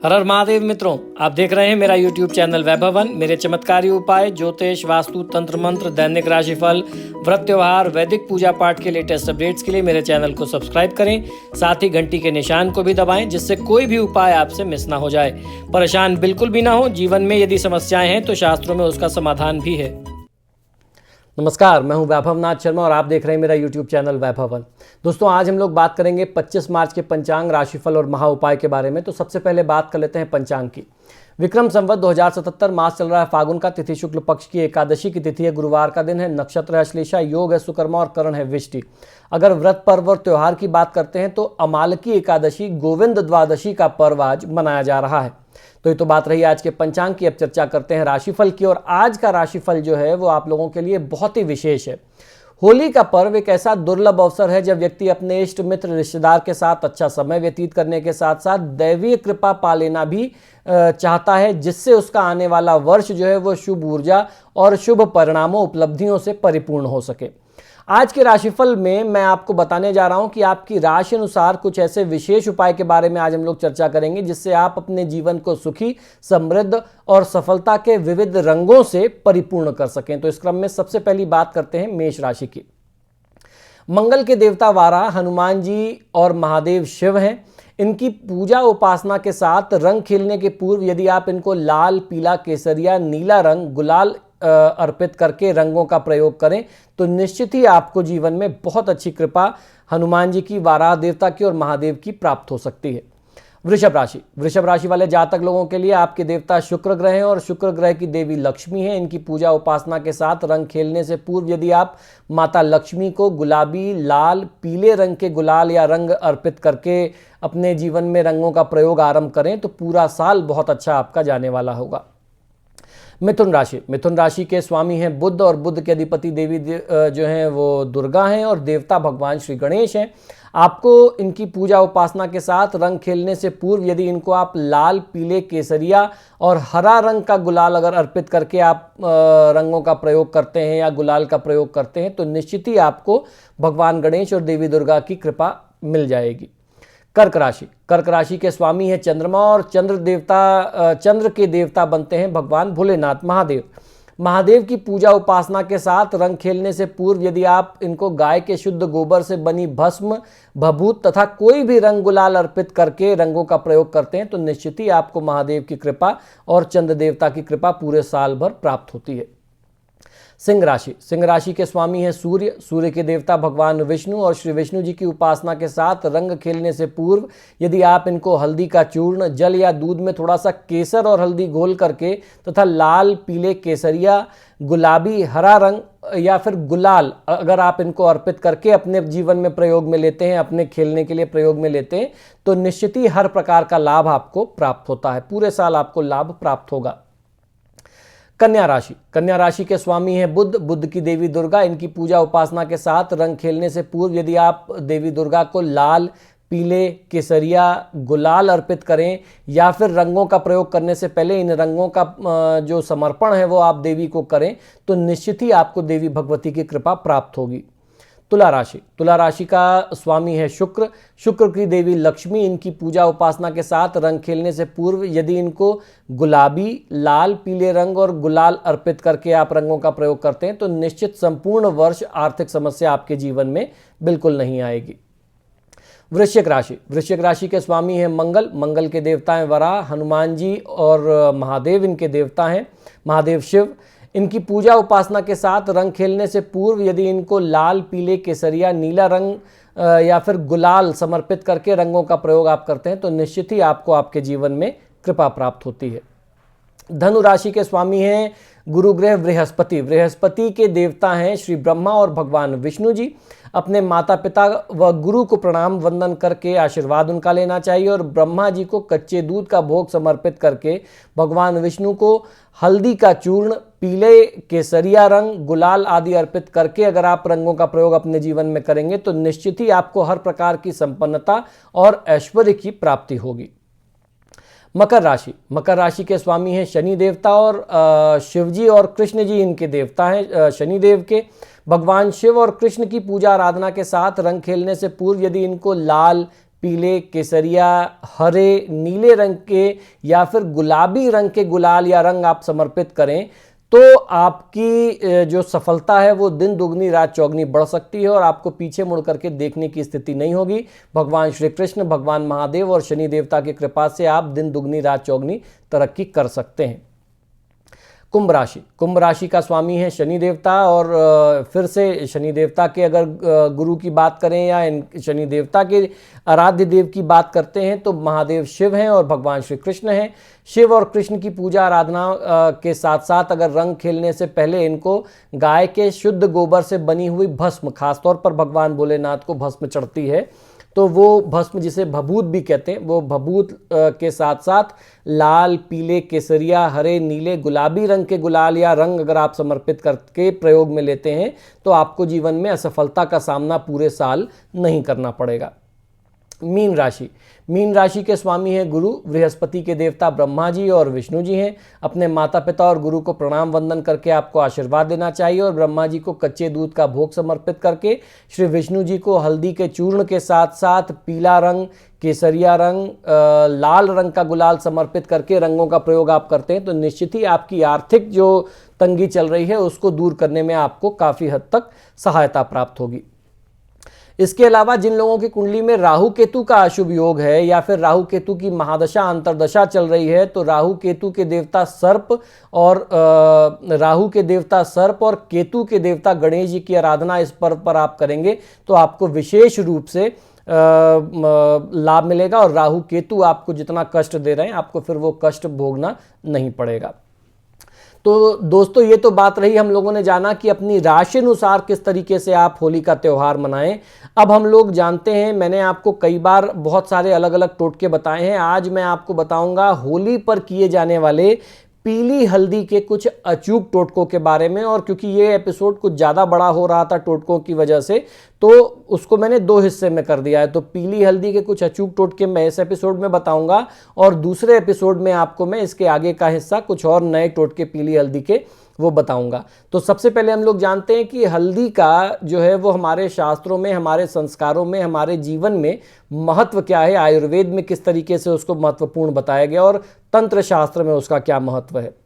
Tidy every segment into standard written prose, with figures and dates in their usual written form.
हर हर महादेव मित्रों, आप देख रहे हैं मेरा YouTube चैनल वैभवन। मेरे चमत्कारी उपाय, ज्योतिष, वास्तु, तंत्र मंत्र, दैनिक राशिफल, व्रत त्योहार, वैदिक पूजा पाठ के लेटेस्ट अपडेट्स के लिए मेरे चैनल को सब्सक्राइब करें। साथ ही घंटी के निशान को भी दबाएं, जिससे कोई भी उपाय आपसे मिस ना हो जाए। परेशान बिल्कुल भी ना हो। जीवन में यदि समस्याएं हैं तो शास्त्रों में उसका समाधान भी है। नमस्कार, मैं हूं वैभवनाथ शर्मा और आप देख रहे हैं मेरा YouTube चैनल वैभवन। दोस्तों, आज हम लोग बात करेंगे 25 मार्च के पंचांग, राशिफल और महा उपाय के बारे में। तो सबसे पहले बात कर लेते हैं पंचांग की। विक्रम संवत 2077 मास चल रहा है फागुन का। तिथि शुक्ल पक्ष की एकादशी की तिथि है, गुरुवार का दिन है। नक्षत्र है अश्लेषा, योग है सुकर्मा और करण है विष्टि। अगर व्रत पर्व और त्योहार की बात करते हैं तो अमालकी एकादशी, गोविंद द्वादशी का पर्व आज मनाया जा रहा है। तो ये तो बात रही आज के पंचांग की। अब चर्चा करते हैं राशिफल की। और आज का राशिफल जो है वो आप लोगों के लिए बहुत ही विशेष है। होली का पर्व एक ऐसा दुर्लभ अवसर है जब व्यक्ति अपने इष्ट मित्र रिश्तेदार के साथ अच्छा समय व्यतीत करने के साथ साथ दैवीय कृपा पा लेना भी चाहता है, जिससे उसका आने वाला वर्ष जो है वो शुभ ऊर्जा और शुभ परिणामों, उपलब्धियों से परिपूर्ण हो सके। आज के राशिफल में मैं आपको बताने जा रहा हूं कि आपकी राशि अनुसार कुछ ऐसे विशेष उपाय के बारे में आज हम लोग चर्चा करेंगे, जिससे आप अपने जीवन को सुखी, समृद्ध और सफलता के विविध रंगों से परिपूर्ण कर सकें। तो इस क्रम में सबसे पहली बात करते हैं मेष राशि की। मंगल के देवता वारा हनुमान जी और महादेव शिव हैं। इनकी पूजा उपासना के साथ रंग खेलने के पूर्व यदि आप इनको लाल, पीला, केसरिया, नीला रंग, गुलाल अर्पित करके रंगों का प्रयोग करें तो निश्चित ही आपको जीवन में बहुत अच्छी कृपा हनुमान जी की, वाराह देवता की और महादेव की प्राप्त हो सकती है। वृषभ राशि वाले जातक लोगों के लिए आपके देवता शुक्र ग्रह हैं और शुक्र ग्रह की देवी लक्ष्मी है। इनकी पूजा उपासना के साथ रंग खेलने से पूर्व यदि आप माता लक्ष्मी को गुलाबी, लाल, पीले रंग के गुलाल या रंग अर्पित करके अपने जीवन में रंगों का प्रयोग आरंभ करें तो पूरा साल बहुत अच्छा आपका जाने वाला होगा। मिथुन राशि के स्वामी हैं बुध और बुध के अधिपति देवी जो हैं वो दुर्गा हैं और देवता भगवान श्री गणेश हैं। आपको इनकी पूजा उपासना के साथ रंग खेलने से पूर्व यदि इनको आप लाल, पीले, केसरिया और हरा रंग का गुलाल अगर अर्पित करके आप रंगों का प्रयोग करते हैं या गुलाल का प्रयोग करते हैं तो निश्चित ही आपको भगवान गणेश और देवी दुर्गा की कृपा मिल जाएगी। कर्क राशि के स्वामी है चंद्रमा और चंद्र के देवता बनते हैं भगवान भोलेनाथ महादेव की पूजा उपासना के साथ रंग खेलने से पूर्व यदि आप इनको गाय के शुद्ध गोबर से बनी भस्म, भभूत तथा कोई भी रंग गुलाल अर्पित करके रंगों का प्रयोग करते हैं तो निश्चित ही आपको महादेव की कृपा और चंद्र देवता की कृपा पूरे साल भर प्राप्त होती है। सिंह राशि के स्वामी हैं सूर्य के देवता भगवान विष्णु और श्री विष्णु जी की उपासना के साथ रंग खेलने से पूर्व यदि आप इनको हल्दी का चूर्ण, जल या दूध में थोड़ा सा केसर और हल्दी घोल करके तथा लाल, पीले, केसरिया, गुलाबी, हरा रंग या फिर गुलाल अगर आप इनको अर्पित करके अपने जीवन में प्रयोग में लेते हैं, अपने खेलने के लिए प्रयोग में लेते हैं तो निश्चित ही हर प्रकार का लाभ आपको प्राप्त होता है। पूरे साल आपको लाभ प्राप्त होगा। कन्या राशि के स्वामी हैं बुध की देवी दुर्गा। इनकी पूजा उपासना के साथ रंग खेलने से पूर्व यदि आप देवी दुर्गा को लाल, पीले, केसरिया, गुलाल अर्पित करें या फिर रंगों का प्रयोग करने से पहले इन रंगों का जो समर्पण है वो आप देवी को करें तो निश्चित ही आपको देवी भगवती की कृपा प्राप्त होगी। तुला राशि का स्वामी है शुक्र की देवी लक्ष्मी। इनकी पूजा उपासना के साथ रंग खेलने से पूर्व यदि इनको गुलाबी, लाल, पीले रंग और गुलाल अर्पित करके आप रंगों का प्रयोग करते हैं तो निश्चित संपूर्ण वर्ष आर्थिक समस्या आपके जीवन में बिल्कुल नहीं आएगी। वृश्चिक राशि के स्वामी हैं मंगल के देवता हैं वराह, हनुमान जी और महादेव इनके देवता हैं, महादेव शिव। इनकी पूजा उपासना के साथ रंग खेलने से पूर्व यदि इनको लाल, पीले, केसरिया, नीला रंग या फिर गुलाल समर्पित करके रंगों का प्रयोग आप करते हैं तो निश्चित ही आपको आपके जीवन में कृपा प्राप्त होती है। धनु राशि के स्वामी हैं गुरु ग्रह बृहस्पति के देवता हैं श्री ब्रह्मा और भगवान विष्णु जी। अपने माता पिता व गुरु को प्रणाम वंदन करके आशीर्वाद उनका लेना चाहिए और ब्रह्मा जी को कच्चे दूध का भोग समर्पित करके भगवान विष्णु को हल्दी का चूर्ण, पीले, केसरिया रंग, गुलाल आदि अर्पित करके अगर आप रंगों का प्रयोग अपने जीवन में करेंगे तो निश्चित ही आपको हर प्रकार की संपन्नता और ऐश्वर्य की प्राप्ति होगी। मकर राशि के स्वामी हैं शनि देवता और शिवजी और कृष्ण जी इनके देवता हैं शनि देव के। भगवान शिव और कृष्ण की पूजा आराधना के साथ रंग खेलने से पूर्व यदि इनको लाल, पीले, केसरिया, हरे, नीले रंग के या फिर गुलाबी रंग के गुलाल या रंग आप समर्पित करें तो आपकी जो सफलता है वो दिन दुगनी रात चौगनी बढ़ सकती है और आपको पीछे मुड़ करके देखने की स्थिति नहीं होगी। भगवान श्री कृष्ण, भगवान महादेव और शनि देवता की कृपा से आप दिन दुगनी रात चौगनी तरक्की कर सकते हैं। कुंभ राशि का स्वामी है शनि देवता और फिर से शनि देवता के अगर गुरु की बात करें या शनि देवता के आराध्य देव की बात करते हैं तो महादेव शिव हैं और भगवान श्री कृष्ण हैं। शिव और कृष्ण की पूजा आराधना के साथ साथ अगर रंग खेलने से पहले इनको गाय के शुद्ध गोबर से बनी हुई भस्म, खासतौर पर भगवान भोलेनाथ को भस्म चढ़ती है तो वो भस्म जिसे भभूत भी कहते हैं, वो भभूत के साथ साथ लाल, पीले, केसरिया, हरे, नीले, गुलाबी रंग के गुलाल या रंग अगर आप समर्पित करके प्रयोग में लेते हैं तो आपको जीवन में असफलता का सामना पूरे साल नहीं करना पड़ेगा। मीन राशि के स्वामी हैं गुरु, बृहस्पति के देवता ब्रह्मा जी और विष्णु जी हैं। अपने माता पिता और गुरु को प्रणाम वंदन करके आपको आशीर्वाद देना चाहिए और ब्रह्मा जी को कच्चे दूध का भोग समर्पित करके श्री विष्णु जी को हल्दी के चूर्ण के साथ साथ पीला रंग, केसरिया रंग, लाल रंग का गुलाल समर्पित करके रंगों का प्रयोग आप करते हैं तो निश्चित ही आपकी आर्थिक जो तंगी चल रही है उसको दूर करने में आपको काफ़ी हद तक सहायता प्राप्त होगी। इसके अलावा जिन लोगों की कुंडली में राहु केतु का अशुभ योग है या फिर राहु केतु की महादशा अंतरदशा चल रही है तो राहु के देवता सर्प और केतु के देवता गणेश जी की आराधना इस पर्व पर आप करेंगे तो आपको विशेष रूप से लाभ मिलेगा और राहु केतु आपको जितना कष्ट दे रहे हैं आपको फिर वो कष्ट भोगना नहीं पड़ेगा। तो दोस्तों ये तो बात रही, हम लोगों ने जाना कि अपनी राशि अनुसार किस तरीके से आप होली का त्यौहार मनाएं। अब हम लोग जानते हैं, मैंने आपको कई बार बहुत सारे अलग अलग टोटके बताए हैं, आज मैं आपको बताऊंगा होली पर किए जाने वाले पीली हल्दी के कुछ अचूक टोटकों के बारे में। और क्योंकि ये एपिसोड कुछ ज़्यादा बड़ा हो रहा था टोटकों की वजह से तो उसको मैंने 2 हिस्से में कर दिया है। तो पीली हल्दी के कुछ अचूक टोटके मैं इस एपिसोड में बताऊंगा और दूसरे एपिसोड में आपको मैं इसके आगे का हिस्सा कुछ और नए टोटके पीली हल्दी के वो बताऊंगा। तो सबसे पहले हम लोग जानते हैं कि हल्दी का जो है वो हमारे शास्त्रों में, हमारे संस्कारों में, हमारे जीवन में महत्व क्या है, आयुर्वेद में किस तरीके से उसको महत्वपूर्ण बताया गया और तंत्र शास्त्र में उसका क्या महत्व है।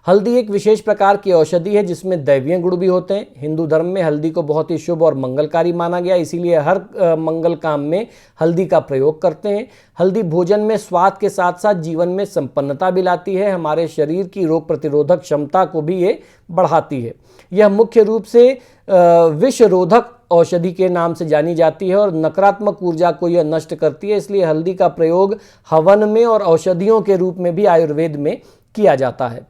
हल्दी एक विशेष प्रकार की औषधि है जिसमें दैवीय गुण भी होते हैं। हिंदू धर्म में हल्दी को बहुत ही शुभ और मंगलकारी माना गया, इसीलिए हर मंगल काम में हल्दी का प्रयोग करते हैं। हल्दी भोजन में स्वाद के साथ साथ जीवन में संपन्नता भी लाती है, हमारे शरीर की रोग प्रतिरोधक क्षमता को भी ये बढ़ाती है। यह मुख्य रूप से विषरोधक औषधि के नाम से जानी जाती है और नकारात्मक ऊर्जा को यह नष्ट करती है, इसलिए हल्दी का प्रयोग हवन में और औषधियों के रूप में भी आयुर्वेद में किया जाता है।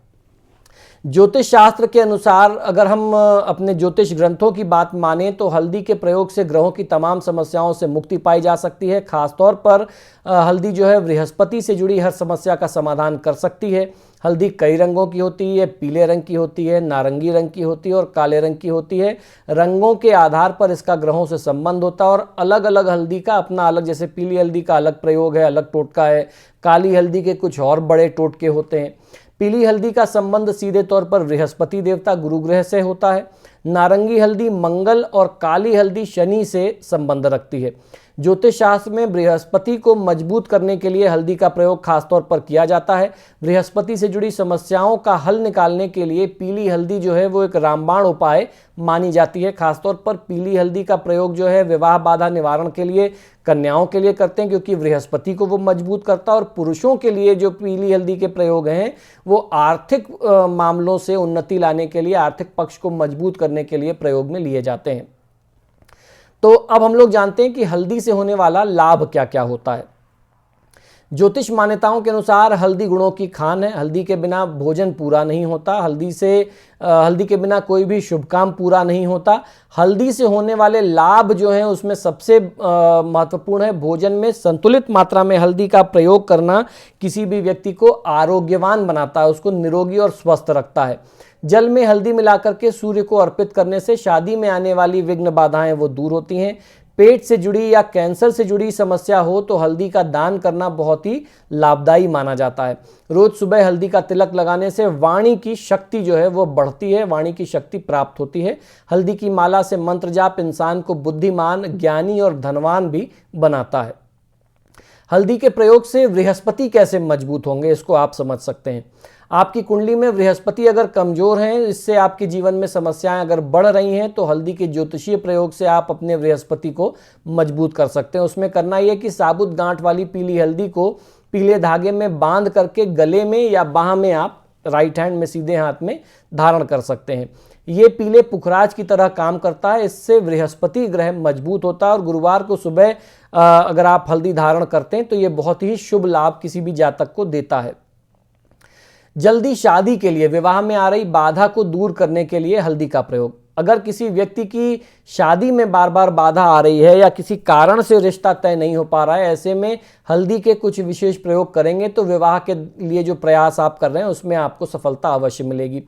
ज्योतिष शास्त्र के अनुसार अगर हम अपने ज्योतिष ग्रंथों की बात माने तो हल्दी के प्रयोग से ग्रहों की तमाम समस्याओं से मुक्ति पाई जा सकती है। खासतौर पर हल्दी जो है बृहस्पति से जुड़ी हर समस्या का समाधान कर सकती है। हल्दी कई रंगों की होती है, पीले रंग की होती है, नारंगी रंग की होती है और काले रंग की होती है। रंगों के आधार पर इसका ग्रहों से संबंध होता है और अलग अलग हल्दी का अपना अलग, जैसे पीली हल्दी का अलग प्रयोग है, अलग टोटका है, काली हल्दी के कुछ और बड़े टोटके होते हैं। पीली हल्दी का संबंध सीधे तौर पर बृहस्पति देवता गुरु ग्रह से होता है। नारंगी हल्दी मंगल और काली हल्दी शनि से संबंध रखती है। ज्योतिष शास्त्र में बृहस्पति को मजबूत करने के लिए हल्दी का प्रयोग खासतौर पर किया जाता है। बृहस्पति से जुड़ी समस्याओं का हल निकालने के लिए पीली हल्दी जो है वो एक रामबाण उपाय मानी जाती है। खासतौर पर पीली हल्दी का प्रयोग जो है विवाह बाधा निवारण के लिए, कन्याओं के लिए करते हैं क्योंकि बृहस्पति को वो मजबूत करता है। और पुरुषों के लिए जो पीली हल्दी के प्रयोग हैं वो आर्थिक मामलों से उन्नति लाने के लिए, आर्थिक पक्ष को मजबूत करने के लिए प्रयोग में लिए जाते हैं। तो अब हम लोग जानते हैं कि हल्दी से होने वाला लाभ क्या क्या होता है। ज्योतिष मान्यताओं के अनुसार हल्दी गुणों की खान है। हल्दी के बिना भोजन पूरा नहीं होता। हल्दी के बिना कोई भी शुभ काम पूरा नहीं होता। हल्दी से होने वाले लाभ जो हैं उसमें सबसे महत्वपूर्ण है भोजन में संतुलित मात्रा में हल्दी का प्रयोग करना किसी भी व्यक्ति को आरोग्यवान बनाता है, उसको निरोगी और स्वस्थ रखता है। जल में हल्दी मिलाकर के सूर्य को अर्पित करने से शादी में आने वाली विघ्न बाधाएं वो दूर होती हैं। पेट से जुड़ी या कैंसर से जुड़ी समस्या हो तो हल्दी का दान करना बहुत ही लाभदायी माना जाता है। रोज सुबह हल्दी का तिलक लगाने से वाणी की शक्ति जो है वो बढ़ती है, वाणी की शक्ति प्राप्त होती है। हल्दी की माला से मंत्र जाप इंसान को बुद्धिमान, ज्ञानी और धनवान भी बनाता है। हल्दी के प्रयोग से बृहस्पति कैसे मजबूत होंगे, इसको आप समझ सकते हैं। आपकी कुंडली में बृहस्पति अगर कमजोर हैं, इससे आपके जीवन में समस्याएं अगर बढ़ रही हैं, तो हल्दी के ज्योतिषीय प्रयोग से आप अपने बृहस्पति को मजबूत कर सकते हैं। उसमें करना यह कि साबुत गांठ वाली पीली हल्दी को पीले धागे में बांध करके गले में या बाह में आप राइट हैंड में सीधे हाथ में धारण कर सकते हैं। ये पीले पुखराज की तरह काम करता है। इससे बृहस्पति ग्रह मजबूत होता है और गुरुवार को सुबह अगर आप हल्दी धारण करते हैं तो ये बहुत ही शुभ लाभ किसी भी जातक को देता है। जल्दी शादी के लिए, विवाह में आ रही बाधा को दूर करने के लिए हल्दी का प्रयोग। अगर किसी व्यक्ति की शादी में बार बार बाधा आ रही है या किसी कारण से रिश्ता तय नहीं हो पा रहा है, ऐसे में हल्दी के कुछ विशेष प्रयोग करेंगे तो विवाह के लिए जो प्रयास आप कर रहे हैं उसमें आपको सफलता अवश्य मिलेगी।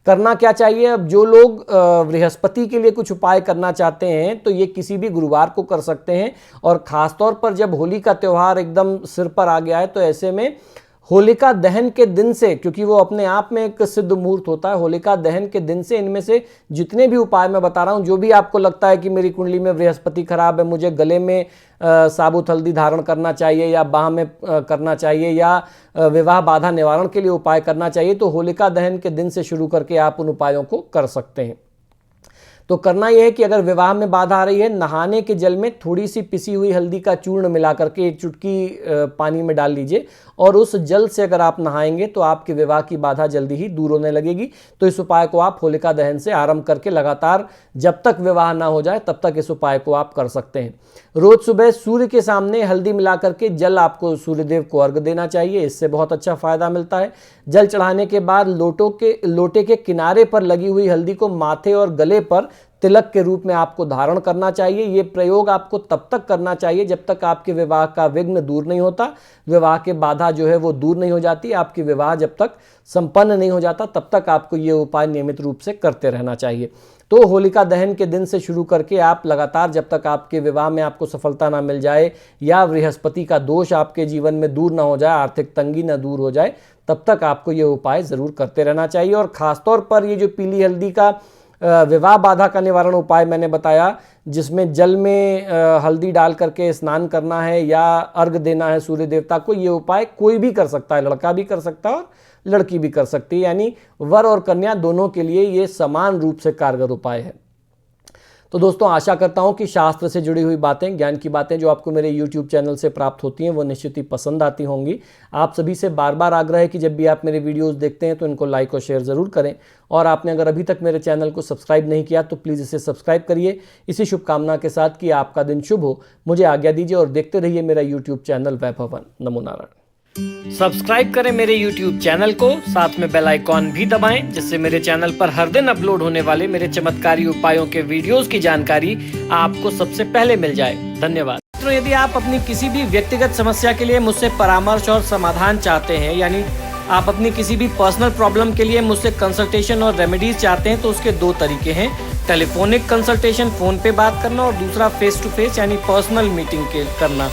करना क्या चाहिए, अब जो लोग बृहस्पति के लिए कुछ उपाय करना चाहते हैं तो ये किसी भी गुरुवार को कर सकते हैं। और ख़ासतौर पर जब होली का त्यौहार एकदम सिर पर आ गया है तो ऐसे में होलिका दहन के दिन से, क्योंकि वो अपने आप में एक सिद्ध मुहूर्त होता है, होलिका दहन के दिन से इनमें से जितने भी उपाय मैं बता रहा हूँ, जो भी आपको लगता है कि मेरी कुंडली में बृहस्पति खराब है, मुझे गले में साबुत हल्दी धारण करना चाहिए या बाह में करना चाहिए या विवाह बाधा निवारण के लिए उपाय करना चाहिए, तो होलिका दहन के दिन से शुरू करके आप उन उपायों को कर सकते हैं। तो करना यह है कि अगर विवाह में बाधा आ रही है, नहाने के जल में थोड़ी सी पिसी हुई हल्दी का चूर्ण मिला करके एक चुटकी पानी में डाल लीजिए और उस जल से अगर आप नहाएंगे तो आपके विवाह की बाधा जल्दी ही दूर होने लगेगी। तो इस उपाय को आप होलिका दहन से आरंभ करके लगातार जब तक विवाह ना हो जाए तब तक इस उपाय को आप कर सकते हैं। रोज सुबह सूर्य के सामने हल्दी मिला करके जल आपको सूर्यदेव को अर्घ देना चाहिए, इससे बहुत अच्छा फायदा मिलता है। जल चढ़ाने के बाद लोटे के किनारे पर लगी हुई हल्दी को माथे और गले पर तिलक के रूप में आपको धारण करना चाहिए। ये प्रयोग आपको तब तक करना चाहिए जब तक आपके विवाह का विघ्न दूर नहीं होता, विवाह के बाधा जो है वो दूर नहीं हो जाती। आपकी विवाह जब तक संपन्न नहीं हो जाता तब तक आपको ये उपाय नियमित रूप से करते रहना चाहिए। तो होलिका दहन के दिन से शुरू करके आप लगातार जब तक आपके विवाह में आपको सफलता ना मिल जाए या बृहस्पति का दोष आपके जीवन में दूर ना हो जाए, आर्थिक तंगी ना दूर हो जाए, तब तक आपको ये उपाय ज़रूर करते रहना चाहिए। और ख़ासतौर पर ये जो पीली हल्दी का विवाह बाधा का निवारण उपाय मैंने बताया, जिसमें जल में हल्दी डाल करके स्नान करना है या अर्घ देना है सूर्य देवता को, ये उपाय कोई भी कर सकता है, लड़का भी कर सकता है और लड़की भी कर सकती है, यानी वर और कन्या दोनों के लिए ये समान रूप से कारगर उपाय है। तो दोस्तों, आशा करता हूं कि शास्त्र से जुड़ी हुई बातें, ज्ञान की बातें जो आपको मेरे YouTube चैनल से प्राप्त होती हैं वो निश्चित ही पसंद आती होंगी। आप सभी से बार बार आग्रह है कि जब भी आप मेरे वीडियोस देखते हैं तो इनको लाइक और शेयर ज़रूर करें। और आपने अगर अभी तक मेरे चैनल को सब्सक्राइब नहीं किया तो प्लीज़ इसे सब्सक्राइब करिए। इसी शुभकामना के साथ कि आपका दिन शुभ हो, मुझे आज्ञा दीजिए और देखते रहिए मेरा YouTube चैनल वैभव वन। नमो नारायण। सब्सक्राइब करें मेरे YouTube चैनल को, साथ में बेल आइकॉन भी दबाएं, जिससे मेरे चैनल पर हर दिन अपलोड होने वाले मेरे चमत्कारी उपायों के वीडियोस की जानकारी आपको सबसे पहले मिल जाए। धन्यवाद। मित्रों, यदि आप अपनी किसी भी व्यक्तिगत समस्या के लिए मुझसे परामर्श और समाधान चाहते हैं, यानी आप अपनी किसी भी पर्सनल प्रॉब्लम के लिए मुझसे कंसल्टेशन और रेमेडीज चाहते हैं, तो उसके दो तरीके हैं। टेलीफोनिक कंसल्टेशन, फ़ोन पे बात करना, और दूसरा फेस टू फेस यानी पर्सनल मीटिंग करना।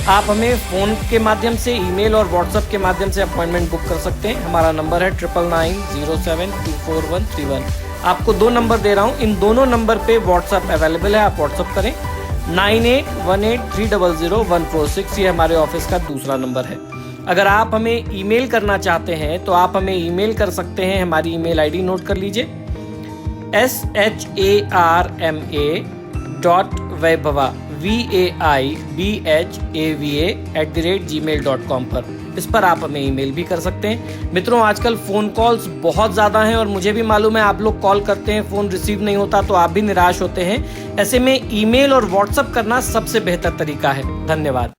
आप हमें फ़ोन के माध्यम से, ईमेल और व्हाट्सएप के माध्यम से अपॉइंटमेंट बुक कर सकते हैं। हमारा नंबर है 9990724131। आपको दो नंबर दे रहा हूँ, इन दोनों नंबर पे व्हाट्सएप अवेलेबल है, आप व्हाट्सएप करें। 9818300146 ये हमारे ऑफिस का दूसरा नंबर है। अगर आप हमें ईमेल करना चाहते हैं तो आप हमें ईमेल कर सकते हैं। हमारी ईमेल आईडी नोट कर लीजिए, sharma.vaibhava vaibhava@gmail.com पर, इस पर आप हमें ईमेल भी कर सकते हैं। मित्रों, आजकल फ़ोन कॉल्स बहुत ज़्यादा हैं और मुझे भी मालूम है आप लोग कॉल करते हैं, फ़ोन रिसीव नहीं होता तो आप भी निराश होते हैं। ऐसे में ईमेल और व्हाट्सएप करना सबसे बेहतर तरीका है। धन्यवाद।